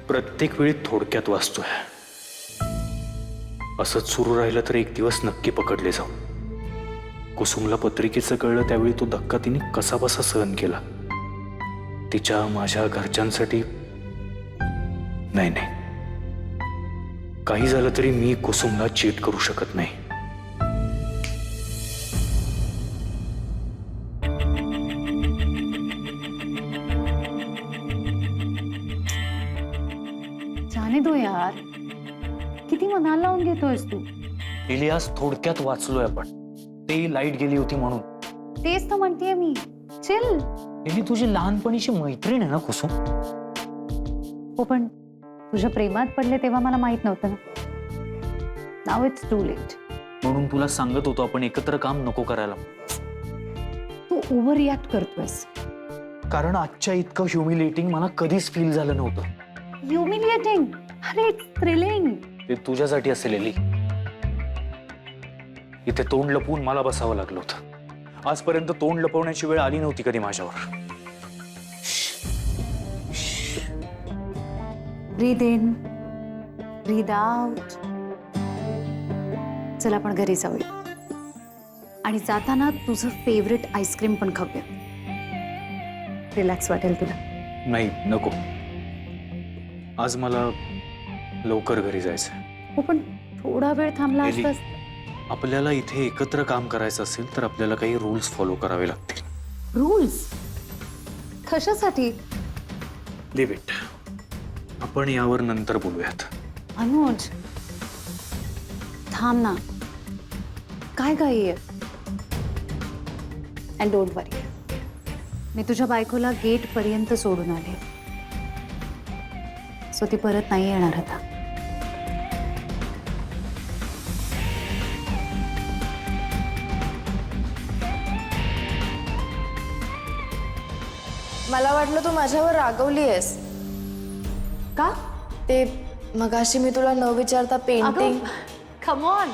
प्रत्येक वेळी थोडक्यात वाचतोय. असंच सुरू राहिलं तर एक दिवस नक्की पकडले जाऊ. कुसुमला पत्रिकेचं कळलं त्यावेळी तो धक्का तिने कसा बसा सहन केला. तिच्या माझ्या घरच्यांसाठी नाही नाही, काही झालं तरी मी कुसुमला चीट करू शकत नाही. जाने दो यार, किती मनाला लावून घेतोयस तू. इलियास थोडक्यात वाचलोय आपण. ते लाईट गेली होती म्हणून. तेच तर म्हणतेय मी. चिल. ही तुझी लहानपणीची मैत्रीण आहे ना कुसुम. हो, पण तुझ्या प्रेमात पडले तेव्हा मला माहित नव्हतं ना. Now it's too late. म्हणून तुला सांगत होतो आपण एकत्र काम नको करायला. तू ओव्हर रिॲक्ट करतोयस. कारण आजच्या इतकं ह्युमिलेटिंग मला कधीच फील झालं नव्हतं. ह्युमिलिएटिंग? अरे इट्स थ्रिलिंग. ते तुझ्यासाठी असेल एली. इथे तोंड लपवून मला बसावं लागलं होतं. आजपर्यंत तोंड लपवण्याची वेळ आली नव्हती कधी माझ्यावर. Breathe in, breathe out. चल आपण घरी जाऊया आणि जाताना तुझं फेवरेट आईस्क्रीम पण खाऊया. रिलॅक्स वाटेल तुला. नाही नको, आज मला लवकर घरी जायचंय. हो, पण थोडा वेळ थांबला एली, असतास. आपल्याला इथे एकत्र काम करायचं असेल तर आपल्याला काही रूल्स फॉलो करावे लागतील. रूल्स? कशासाठी? Leave it. आपण यावर नंतर बोलूयात. अनुज, थांब ना. काय घाई आहे? अँड डोंट वरी, मी तुझ्या बायकोला गेट पर्यंत सोडून आले. सो ती परत नाही येणार आता. मला वाटलं तू माझ्यावर रागवली आहेस का? ते मगाशी मी तुला न विचारता पेंटिंग. Come on.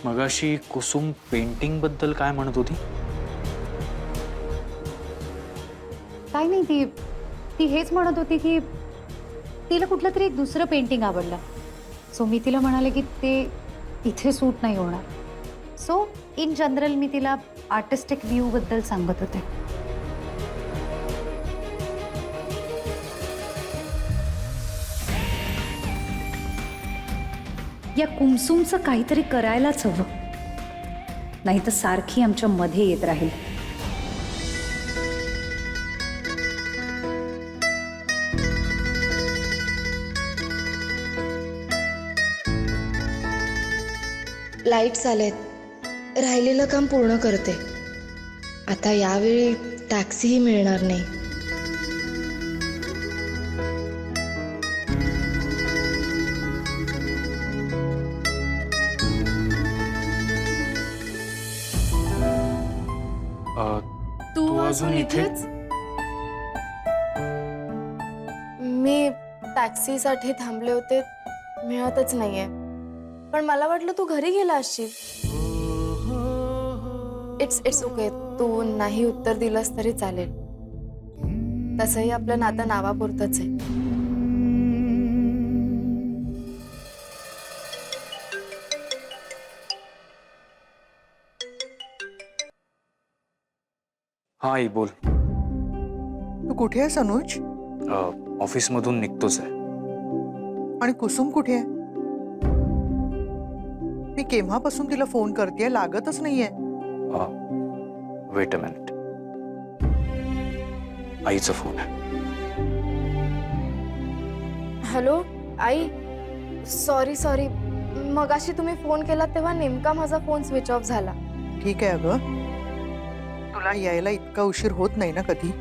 मगाशी कुसुम पेंटिंग बद्दल काय म्हणत होती? काय नाही, ती हेच म्हणत होती की तिला कुठलं तरी एक दुसरं पेंटिंग आवडलं. सो मी तिला म्हणाले की ते इथे सूट नाही होणार. सो इन जनरल मी तिला आर्टिस्टिक व्ह्यू बद्दल सांगत होते. या कुमसुमचं काहीतरी करायलाच हवं, नाही तर सारखी आमच्या मध्ये येत राहील. लाईट्स आलेत. राहिलेलं काम पूर्ण करते. आता यावेळी टॅक्सीही मिळणार नाही. तू अजून इथेच? मी टॅक्सीसाठी थांबले होते, मिळतच नाहीये. पण मला वाटलं तू घरी गेला असशील. It's okay. तू नाही उत्तर दिलंस तरी चालेल. तसंही आपलं नातं नावापुरतंच आहे. हा आई बोल. तू कुठे आहेस अनुज? ऑफिस मधून निघतोच आहे. आणि कुसुम कुठे आहे? मी केव्हापासून तिला फोन करतेय, लागतच नाहीये. Weight a minute. आईचा फोन आहे. हॅलो आई, सॉरी. मगाशी तुम्ही फोन केला तेव्हा नेमका माझा फोन स्विच ऑफ झाला. ठीक आहे अगं, तुला यायला इतका उशीर होत नाही ना कधी,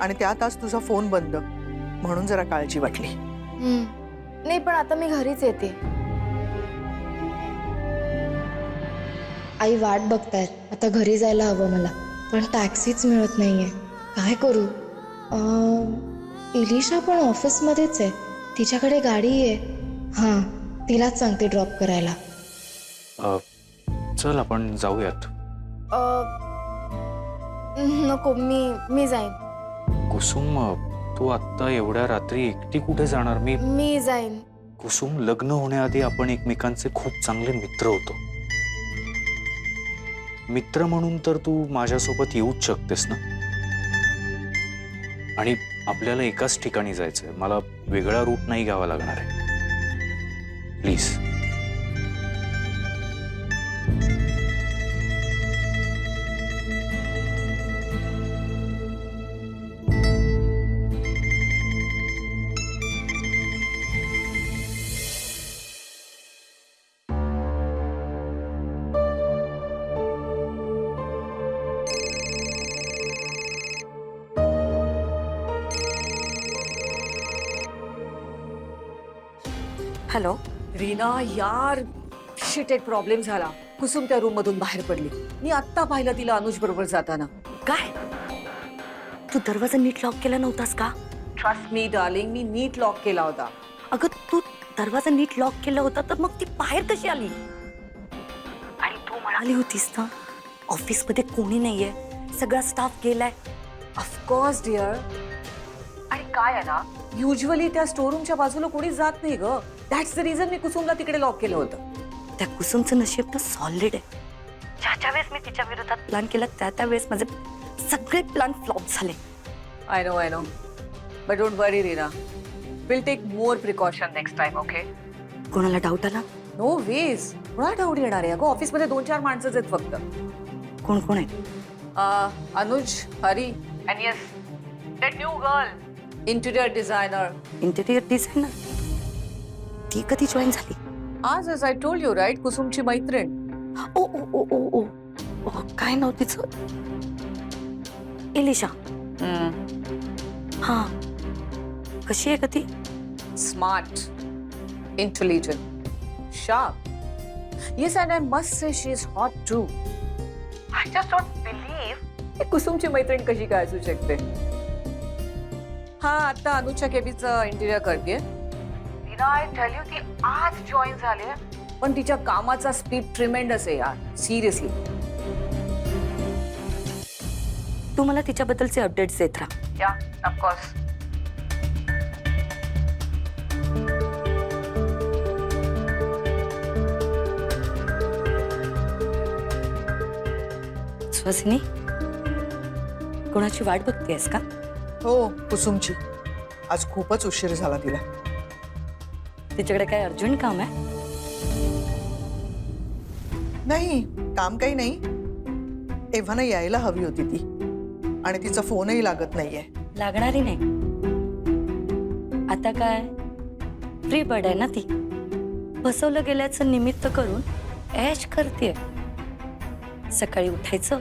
आणि त्यात आज तुझा फोन बंद, म्हणून जरा काळजी वाटली. नाही, पण आता मी घरीच येते. आई वाट बघतायत. आता घरी जायला हवं मला, पण टॅक्सीच मिळत नाहीये. काय करू? इलिशा पण ऑफिसमध्येच आहे. तिच्याकडे गाडी आहे. हां, तिलाच सांगते ड्रॉप करायला. चल आपण जाऊयात. नको, मी जाईन. कुसुम, तू आत्ता एवढ्या रात्री एकटी कुठे जाणार? मी जाईन. कुसुम, लग्न होण्याआधी आपण एकमेकांचे खूप चांगले मित्र होतो. मित्र म्हणून तर तू माझ्यासोबत येऊच शकतेस ना. आणि आपल्याला एकाच ठिकाणी जायचंय, मला वेगळा रूट नाही घ्यावा लागणार आहे. प्लीज. हॅलो. रीना यार, शिट, एक प्रॉब्लेम झाला. कुसुम त्या रूम मधून बाहेर पडली. मी आत्ता पाहिलं तिला अनुज बरोबर जाताना. काय तू दरवाजा नीट लॉक केला नव्हतास का? ट्रस्ट मी डार्लिंग, मी नीट लॉक केला होता. अगं तू दरवाजा नीट लॉक केला होता तर मग ती बाहेर कशी आली? आणि तू म्हणाली होतीस ना ऑफिसमध्ये कोणी नाहीये, सगळा स्टाफ गेलाय. Of course dear. आणि काय आहे ना, युजली त्या स्टोरूमच्या बाजूला कोणी जात नाही ग. दॅट्स द रिझन मी कुसुमला तिकडे लॉक केलं होतं. त्या कुसुमचं नशीब तर सॉलिड आहे. ज्या वेळेस मी तिच्या विरोधात प्लॅन केला त्या वेळेस माझे सगळे प्लॅन फ्लॉप झाले. I know. But don't worry Reena, will take more precaution next time, okay? कोणाला डाऊट आला? No ways. कोणा डाऊट येणार आहे? अगं ऑफिसमध्ये 2-4 माणसंच आहेत फक्त. कोण कोण आहेत? Anuj, Hari, and yes, that new girl, interior designer. Interior designer. ती कधी जॉईन झाली? आज, as I told you, right, कुसुमची मैत्रीण. ओ ओ ओ ओ ओ ओ, काय नाव तिचं? इलिशा. हा. कशी आहे का ती? Smart, intelligent, sharp. Yes, and I must say she is hot too. I just don't believe की कुसुमची मैत्रीण कशी काय असू शकते. हा आता अनुजच्या केबीचं इंटिरियर करते. आय टेल यू, ती आज जॉईन झाली आहे, पण तिच्या कामाचा स्पीड ट्रिमेंडस आहे यार, सिरियसली. तू मला तिच्याबद्दलचे अपडेट्स देत राहा. या, ऑफकोर्स. सुहासिनी, कोणाची वाट बघतेस का? हो, कुसुमची. आज खूपच उशीर झाला तिला. तिच्याकडे काय अर्जंट काम आहे? नाही, काम काही नाही. एव्हाना यायला हवी होती ती, आणि तिचा फोनही लागत नाहीये. लागणारी नाही. आता काय, फ्री बर्ड आहे ना ती. बसवलं गेल्याचं निमित्त करून ऐश करते. सकाळी उठायचं,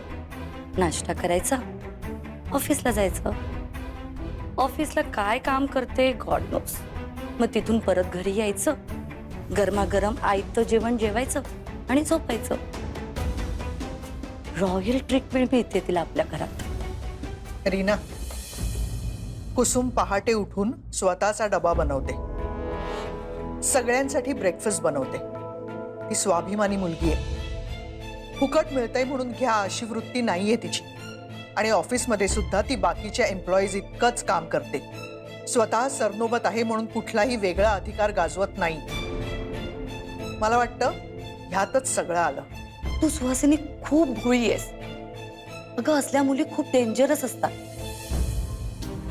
नाश्ता करायचा, ऑफिसला जायचं. ऑफिसला काय काम करते गॉड नोस. मग तिथून परत घरी यायचं, गरमागरम आयतं जेवण जेवायचं आणि झोपायचं. रॉयल ट्रीटमेंट मिळते तिला आपल्या घरात. रीना, कुसुम पहाटे उठून स्वतःचा डबा बनवते, सगळ्यांसाठी ब्रेकफास्ट बनवते. ती स्वाभिमानी मुलगी आहे. फुकट मिळतंय म्हणून घ्या अशी वृत्ती नाहीये तिची. आणि ऑफिसमध्ये सुद्धा ती बाकीच्या एम्प्लॉईज इतकंच काम करते. स्वतः सरनोबत आहे म्हणून कुठलाही वेगळा अधिकार गाजवत नाही. मला वाटतं ह्यातच सगळं आलं. तू सुहासिनी खूप भोळी आहेस. अगं असल्या मुली खूप डेंजरस असतात.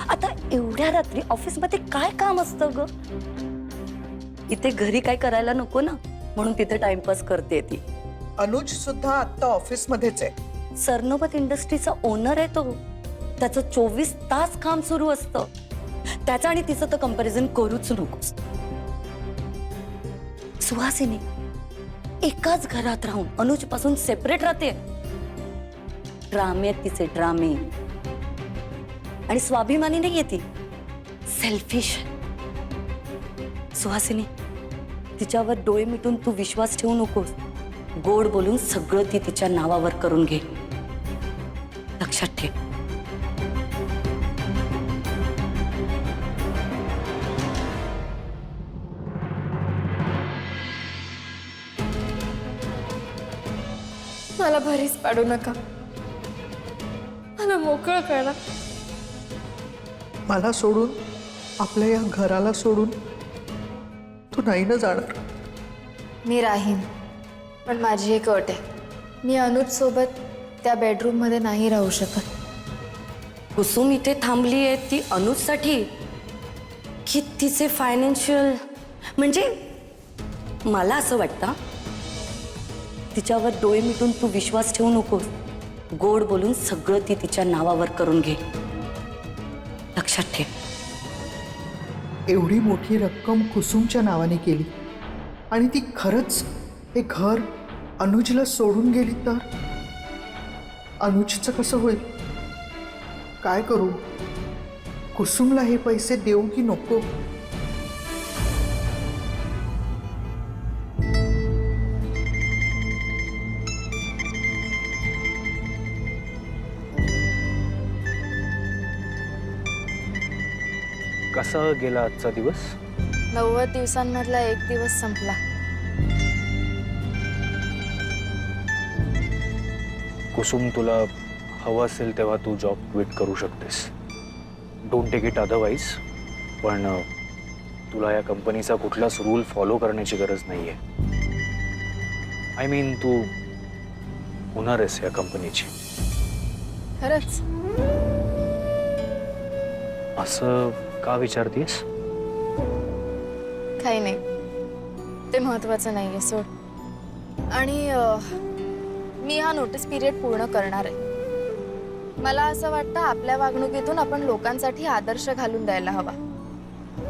आता एवढ्या रात्री ऑफिसमध्ये काय काम असतं ग? इथे घरी काय करायला नको ना, म्हणून तिथे टाइमपास करते ती. अनुज सुद्धा आता ऑफिसमध्येच आहे. सरनोबत इंडस्ट्रीचा ओनर आहे तो. त्याचं 24 तास काम सुरू असतं. त्याचं आणि तिचं तर कंपॅरिझन करूच नकोस. सुहासिनी एकाच घरात राहून अनुज पासून सेपरेट राहते. ड्रामे तिचे ड्रामे. आणि स्वाभिमानी नाहीये ती, सेल्फिश. सुहासिनी तिच्यावर डोळे मिटून तू विश्वास ठेवू नकोस. गोड बोलून सगळं ती तिच्या नावावर करून घे. लक्षात ठेव. मला भरीच पाडू नका. मला मोकळं करा. मला सोडून, आपल्या या घराला सोडून तू नाही ना जाणार? मी राहीन, पण माझी एक अट आहे. मी अनुज सोबत त्या बेडरूममध्ये नाही राहू शकत. कुसुम इथे थांबली आहे ती अनुजसाठी की तिचे फायनान्शियल, म्हणजे मला असं वाटतं तिच्यावर डोळे मिटून तू विश्वास ठेवू नकोस. गोड बोलून सगळं ती तिच्या नावावर करून घे. लक्षात ठेव. एवढी मोठी रक्कम कुसुमच्या नावाने केली आणि ती खरंच हे घर अनुजला सोडून गेली तर अनुजचं कसं होईल? काय करू? कुसुमला हे पैसे देऊ की नको? कसा गेला आजचा दिवस? 90 दिवसांमधला एक दिवस संपला. कुसुम, तुला हवं असेल तेव्हा तू जॉब क्विट करू शकतेस. Don't take it otherwise. पण तुला या कंपनीचा कुठलाच रूल फॉलो करण्याची गरज नाहीये. आय मीन, तू ओनर आहेस या कंपनीची. खरंच? असं का विचारतीस? काही नाही, ते महत्वाचं नाहीये, सोड. आणि मी हा नोटीस पिरियड पूर्ण करणार आहे. मला असं वाटतं आपल्या वागणुकीतून आपण लोकांसाठी आदर्श घालून द्यायला हवा.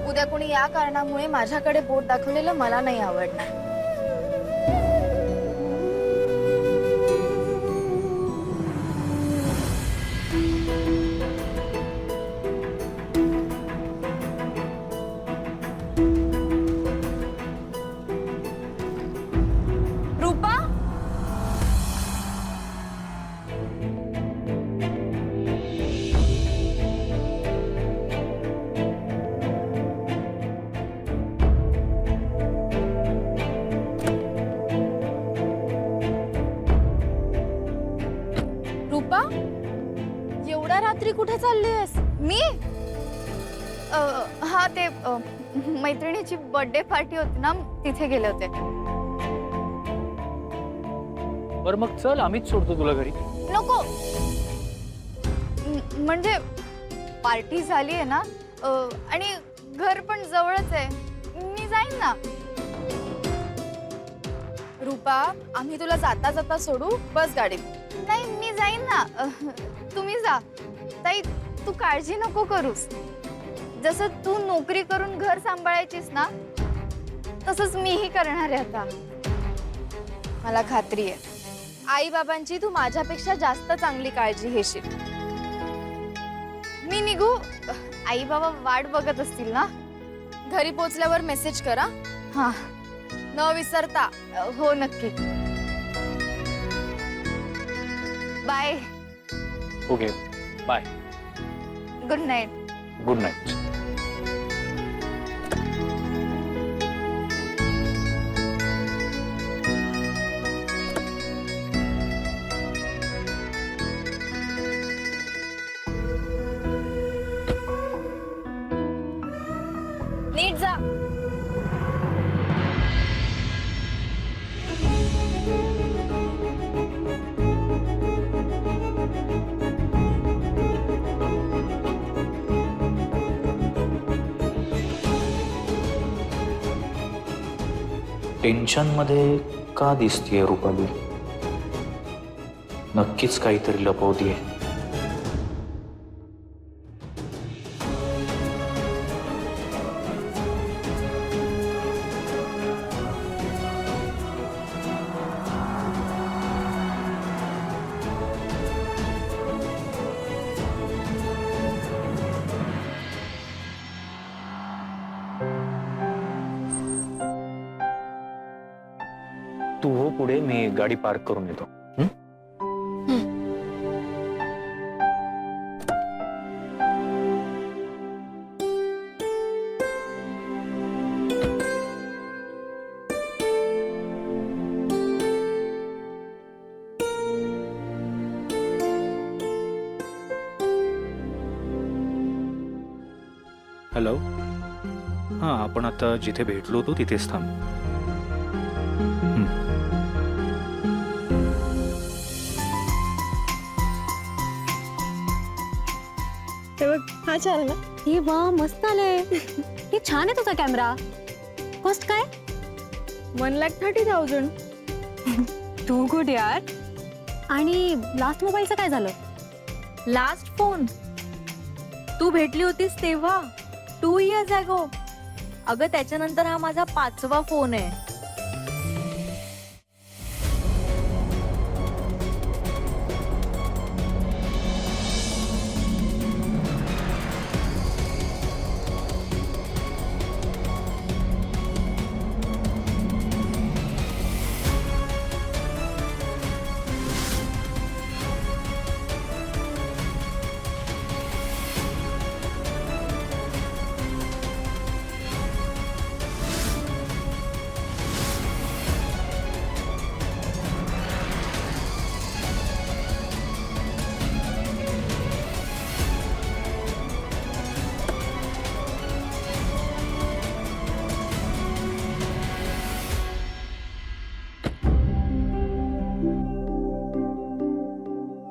उद्या कोणी या कारणामुळे माझ्याकडे बोट दाखवलेलं मला नाही आवडणार. रूपा, रूपा, एवढ्या रात्री कुठे चाललीयस? मी हा, ते मैत्रिणीची बर्थडे पार्टी होती ना, तिथे गेले होते. बरं मग चल, आम्हीच सोडतो तुला घरी. नको, म्हणजे पार्टी झाली आहे ना, आणि घर पण जवळच आहे. मी जाईन ना. रूपा, आम्ही तुला जाता जाता सोडू, बस गाडीत. नाही, मी जाईन ना. तुम्ही जा. ताई, तू काळजी नको करूस. जसं तू नोकरी करून घर सांभाळायचीस ना, तसंच मीही करणार आहे आता. मला खात्री आहे, आई बाबांची तू माझ्यापेक्षा जास्त चांगली काळजी घेशील. मी निघू? आई बाबा वाट बघत असतील ना. घरी पोचल्यावर मेसेज करा. हा, न विसरता. हो, नक्की. Bye. Okay, bye. Good night. Good night. नीट जा. टेन्शन मध्ये का दिसतीये रुपाली? नक्कीच काहीतरी लपवतीये. तू हो पुढे, मी गाडी पार्क करून येतो. हॅलो. हां, आपण आता जिथे भेटलो होतो तिथेच थांब. हं. हे बघ हा छान ना. हे वा मस्त आलंय. हे छान आहे तुझा कॅमेरा. कॉस्ट काय? 1,30,000. टू गुड यार. आणि लास्ट मोबाईलचं काय झालं? लास्ट फोन तू भेटली होतीस तेव्हा 2 years ago. अगं त्याच्यानंतर हा माझा 5वा फोन आहे.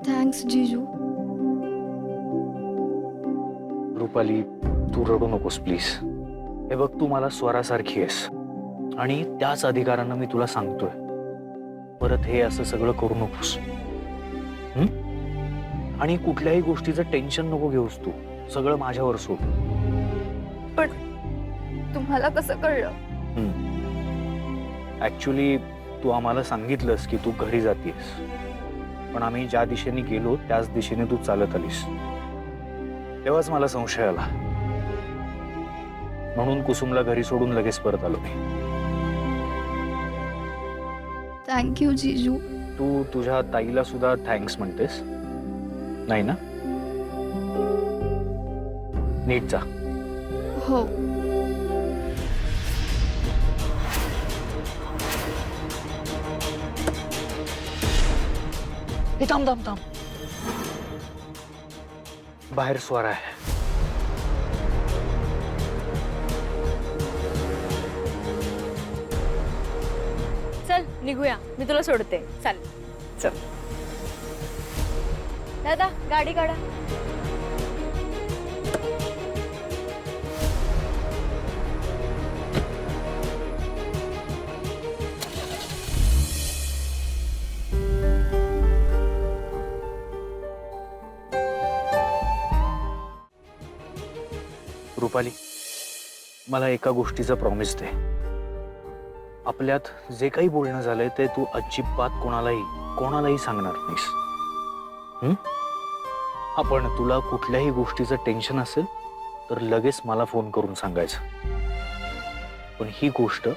थँक्स जीजू. रुपाली, तू रडू नकोस प्लीज. हे बघ, तू मला स्वरासारखी आहेस आणि त्याच अधिकारानं मी तुला सांगतोय, परत हे असं सगळं करू नकोस. हं? आणि कुठल्याही गोष्टीचं टेन्शन नको घेऊस तू. सगळं माझ्यावर सोड. तुम्हाला कसं कळलं? ऍक्च्युली तू आम्हाला सांगितलंस की तू घरी जातीयस, पण आम्ही ज्या दिशेने गेलो त्याच दिशेने तू चालत आलीस. तेव्हाच मला संशय आला, म्हणून कुसुमला घरी सोडून लगेच परत आलो मी. थँक्यू जीजू. तू तुझ्या ताईला सुद्धा थँक्स म्हणतेस नाही ना? नीट जा. हो. हे थांब थांब थांब. बाहेर स्वार आहे. चल निघूया, मी तुला सोडते. चल चल. दादा गाडी काढा. रुपाली, मला एका गोष्टीचं प्रॉमिस दे. आपल्यात जे काही बोलणं झालंय ते तू अजिबात कोणालाही सांगणार नाहीस. आपण तुला कुठल्याही गोष्टीचं टेन्शन असेल तर लगेच मला फोन करून सांगायचं, पण ही गोष्ट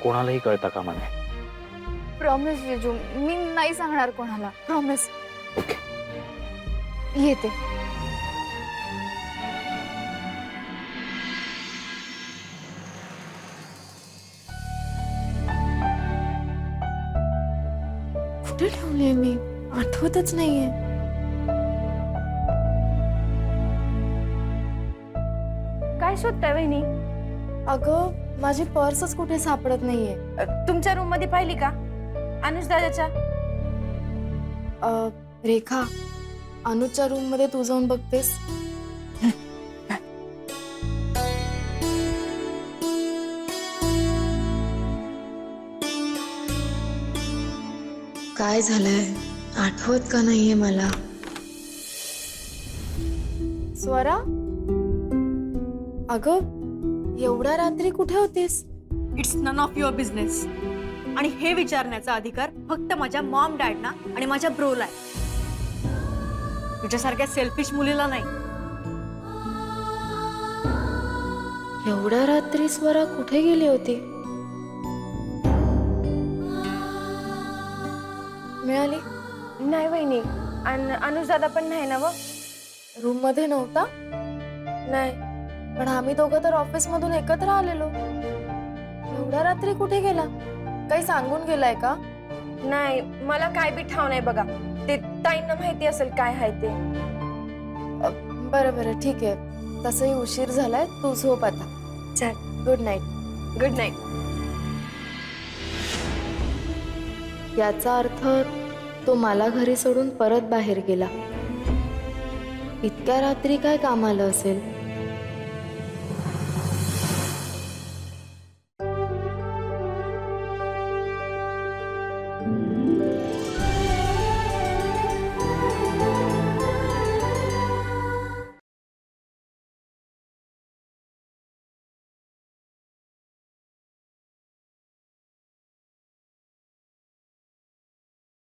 कोणालाही कळता कामा नये. प्रॉमिस जीजू, मी नाही सांगणार कोणाला. प्रॉमिस. ओके. येते. कुठे ठेवले मी? आठवतच नाहीये. काय शोधताय वहिनी? अगं माझी पर्सच कुठे सापडत नाहीये. तुमच्या रूम मध्ये पाहिली का? अनुज दादाच्या. रेखा, अनुजच्या रूम मध्ये तू जाऊन बघतेस? काय झालंय? आठवत का नाहीये मला? स्वरा, अगं एवढ्या रात्री कुठे होतीस? It's none of your business. आणि हे विचारण्याचा अधिकार फक्त माझ्या मॉम डॅडना आणि माझ्या ब्रोला आहे. तुझ्यासारख्या सेल्फिश मुलीला नाही. एवढ्या रात्री स्वरा कुठे गेली होती? मिळाली? नाही वहिनी. अनुज दादा पण नाही ना? रूम मध्ये नव्हता? नाही, पण आम्ही दोघं तर ऑफिस मधून एकत्र आलेलो. एवढ्या रात्री कुठे गेला? काही सांगून गेलाय का? नाही, मला काय बी ठाव नाही बघा. ते ताईंना माहिती असेल काय आहे ते. बरं बरं ठीक आहे. तसंही उशीर झालाय, तू झोप आता. चल. Good night. Good night. याचा अर्थ तो मला घरी सोडून परत बाहेर गेला. इतक्या रात्री काय कामाला असेल?